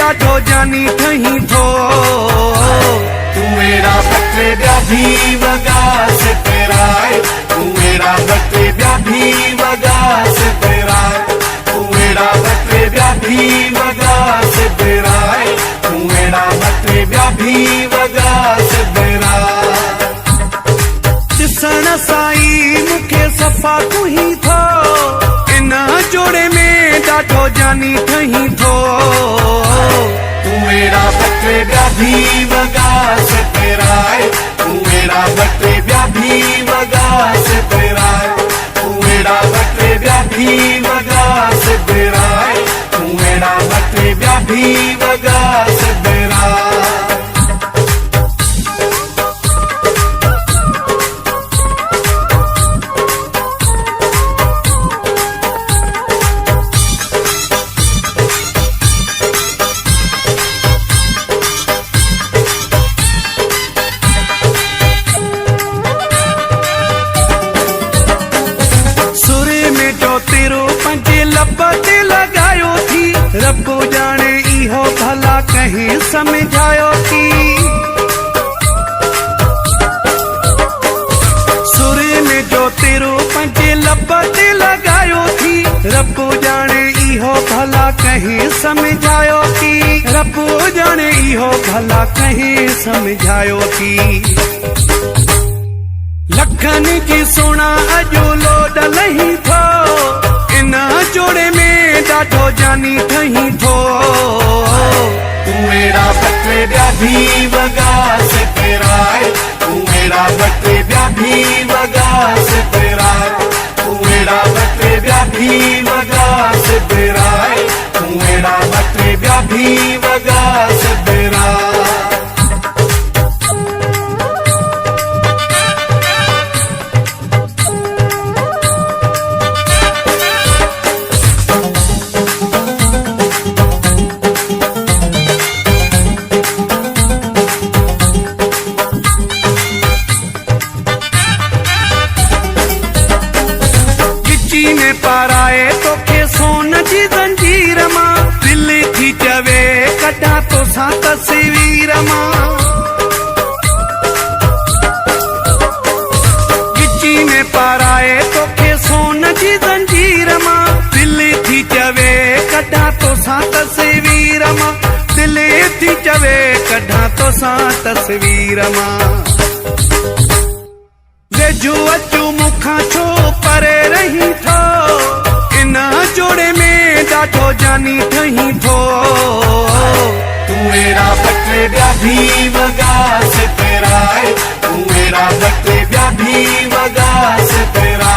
डाढो जानी ठही थो। तू मेरा बटे व्याधी वगा से तेरा, तू मेरा बटे व्याधी वगा से तेरा, तू मेरा बटे व्याधी वगा से तेरा, तू मेरा बटे व्याधी वगा से तेरा। दिसण साई मुखे सफ़ा तू ही थो, इन जोड़े में डाढो जानी ठही थो। तू मेरा बटे व्याधी वगा से तेरा, तू मेरा बटे व्याधी वगा से तेरा, तू मेरा बटे व्याधी वगा से तेरा, तू मेरा बटे व्याधी वगा से तेरा। लपते लगायो थी, रब जाने इहो भला कहीं समझायो थी। सुरे में जो तेरो पंजे लपते लगायो थी, रब जाने इहो भला कहीं समझायो थी। रब जाने इहो भला कहीं समझायो थी। लखन जी सोना अजो लोड लही थो, इन जोड़े में डाढो जानी ठही थो। तू मेरा बटे व्याधी वगा से तेरा, तू मेरा बटे व्याधी वगा से तेरा, तू मेरा बटे व्याधी वगा से तेरा, तू मेरा बटे व्याधी वगा से तेरा। पाराए तोखे सोन जी जंजीर मां, दिल थी चवे कटा तो सा तस्वीर मां। गिची में पाराए तोखे सोन जी जंजीर मां, दिल थी चवे कटा तो सा तस्वीर मां, दिल थी चवे कटा तो सा तस्वीर मां। वेझो अचो मुखां छो परे रही थो, इन जोड़े में डाढो जानी ठही थो। तू मेरा बटे व्याधी वगा से तेरा, तू मेरा बटे व्याधी वगा से तेरा,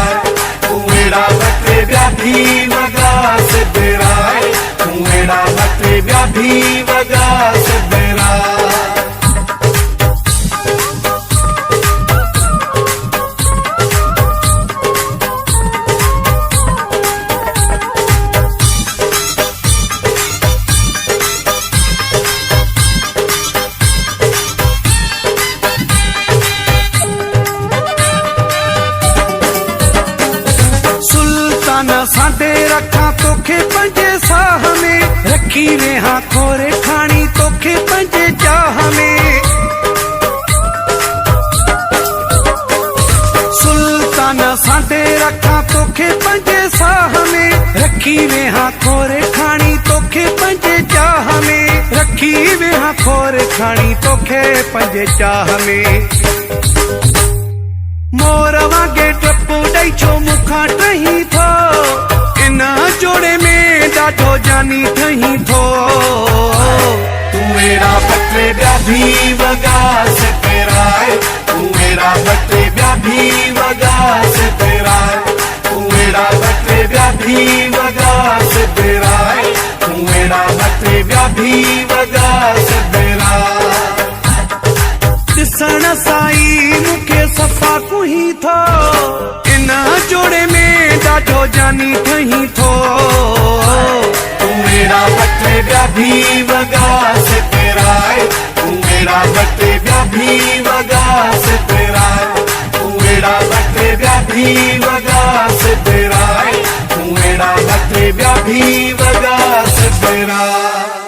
तू मेरा बटे व्याधी वगा से तेरा, तू मेरा बटे व्याधी वगा से तेरा। साडे रखा तोखे पंजे साह में, रखी वेहा खोरे खानी तोखे पंजे चाह में। सुल्तान साडे रखा तोखे पंजे साह में, रखी वेहा खोरे खानी तोखे पंजे चाह में, रखी वेहा खोरे खानी तोखे पंजे चाह में। मोर वागे टप्पू ॾेई छो मुखां टही थो, इन जोड़े में डाढो जानी ठही थो। तू मेरा बटे व्याधी वगा से तेरा, तू मेरा बटे व्याधी वगा से तेरा, तू मेरा बटे व्याधी वगा से तेरा, तू मेरा बटे व्याधी वगा से तेरा। दिसण साई मुखे सफ़ा तू ही थो, इन जोड़े में डाढो जानी ठही थो। तू मेरा बटे व्याधी वगा से तेरा, तू मेरा बटे व्याधी वगा से तेरा, तू मेरा बटे व्याधी वगा से तेरा, तू मेरा बटे व्याधी वगा से तेरा।